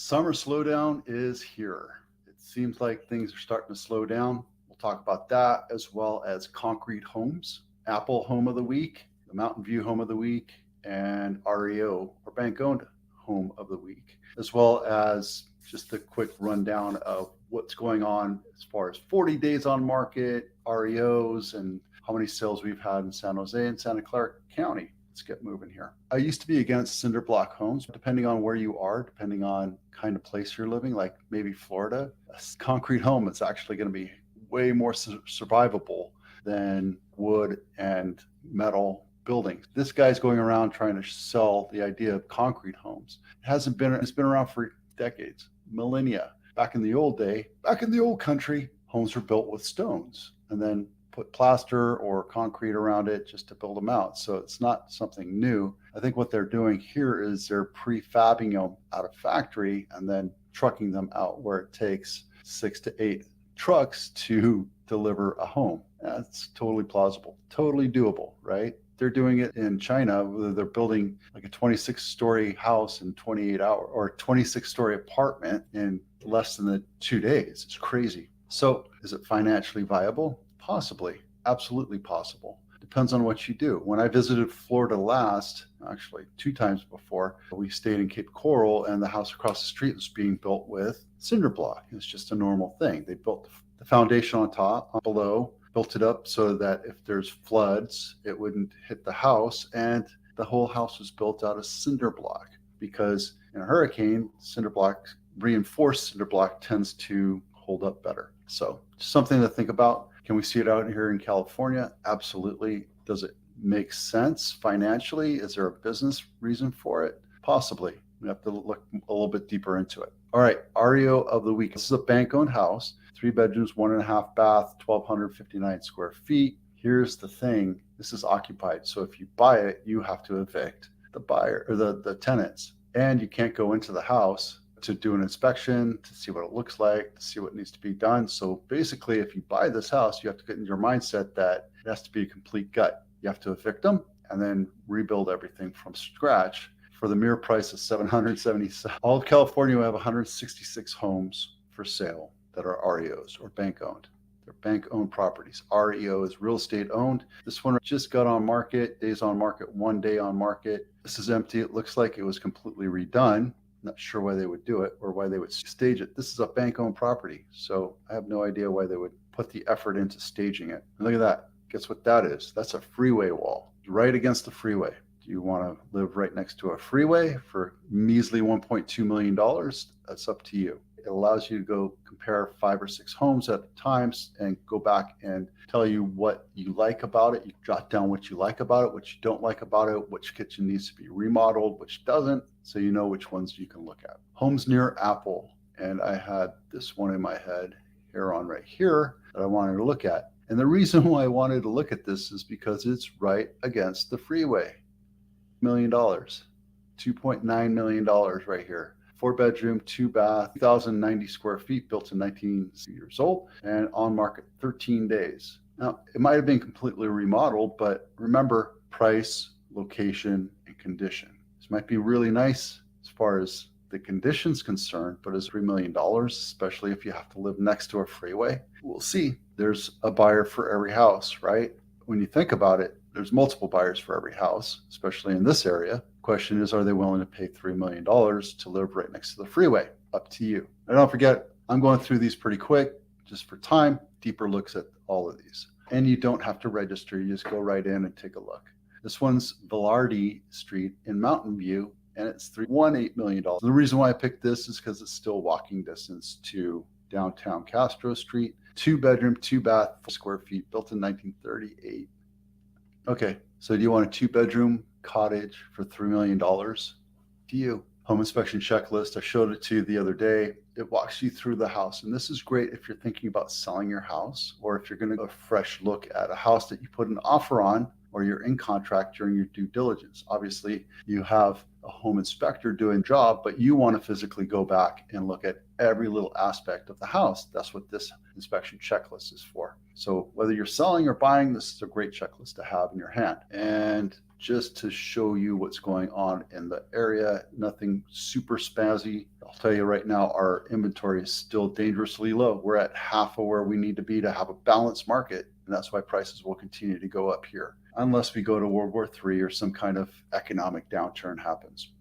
Summer slowdown is here. It seems like things are starting to slow down. We'll talk about that as well as concrete homes, Apple Home of the Week, the Mountain View Home of the Week, and REO or bank owned home of the week, as well as just a quick rundown of what's going on as far as 40 days on market, REOs, and how many sales we've had in San Jose and Santa Clara County. Let's get moving here. I used to be against cinder block homes, depending on where you are, depending on kind of place you're living, like maybe Florida. A concrete home is actually going to be way more survivable than wood and metal buildings. This guy's going around trying to sell the idea of concrete homes. It's been around for decades, millennia. Back in the old day, back in the old country, homes were built with stones and then put plaster or concrete around it just to build them out. So it's not something new. I think what they're doing here is they're prefabbing them out of factory and then trucking them out where it takes 6 to 8 trucks to deliver a home. That's totally plausible, totally doable, right? They're doing it in China. They're building like a 26-story house in 28 hours or 26-story apartment in less than 2 days. It's crazy. So is it financially viable? Possibly, absolutely possible. Depends on what you do. When I visited Florida last, actually 2 times before, we stayed in Cape Coral and the house across the street was being built with cinder block. It's just a normal thing. They built the foundation on top, below, built it up so that if there's floods, it wouldn't hit the house. And the whole house was built out of cinder block because in a hurricane, reinforced cinder block tends to hold up better. So something to think about. Can we see it out here in California? Absolutely. Does it make sense financially? Is there a business reason for it? Possibly. We have to look a little bit deeper into it. All right, REO of the week. This is a bank-owned house, 3 bedrooms, 1.5 bath, 1,259 square feet. Here's the thing. This is occupied. So if you buy it, you have to evict the buyer or the tenants. And you can't go into the house to do an inspection, to see what it looks like, to see what needs to be done. So basically, if you buy this house, you have to get in your mindset that it has to be a complete gut. You have to evict them and then rebuild everything from scratch for the mere price of $777. All of California, we have 166 homes for sale that are REOs or bank owned. They're bank owned properties. REO is real estate owned. This one just got on market, days on market, 1 day on market. This is empty. It looks like it was completely redone. Not sure why they would do it or why they would stage it. This is a bank-owned property, so I have no idea why they would put the effort into staging it. And look at that. Guess what that is? That's a freeway wall right against the freeway. Do you want to live right next to a freeway for measly $1.2 million? That's up to you. It allows you to go compare 5 or 6 homes at times and go back and tell you what you like about it. You jot down what you like about it, what you don't like about it, which kitchen needs to be remodeled, which doesn't, so you know which ones you can look at. Homes near Apple, and I had this one in my head right here that I wanted to look at. And the reason why I wanted to look at this is because it's right against the freeway. $1 million, $2.9 million right here. 4 bedroom, 2 bath, 1,090 square feet, built in 19 years old, and on market 13 days. Now, it might have been completely remodeled, but remember price, location, and condition. This might be really nice as far as the condition's concerned, but it's $3 million, especially if you have to live next to a freeway. We'll see. There's a buyer for every house, right? When you think about it, there's multiple buyers for every house, especially in this area. Question is, are they willing to pay $3 million to live right next to the freeway? Up to you. And don't forget, I'm going through these pretty quick, just for time, deeper looks at all of these. And you don't have to register, you just go right in and take a look. This one's Velarde Street in Mountain View, and it's $3.18 million. The reason why I picked this is because it's still walking distance to downtown Castro Street. 2 bedroom, 2 bath, 4 square feet, built in 1938. Okay, so do you want a 2 bedroom cottage for $3 million? To you. Home inspection checklist. I showed it to you the other day. It walks you through the house. And this is great if you're thinking about selling your house, or if you're going to a fresh look at a house that you put an offer on, or you're in contract during your due diligence. Obviously, you have a home inspector doing a job, but you want to physically go back and look at every little aspect of the house. That's what this inspection checklist is for. So whether you're selling or buying, this is a great checklist to have in your hand. And just to show you what's going on in the area, nothing super spazzy. I'll tell you right now, our inventory is still dangerously low. We're at half of where we need to be to have a balanced market. And that's why prices will continue to go up here, unless we go to World War III or some kind of economic downturn happens.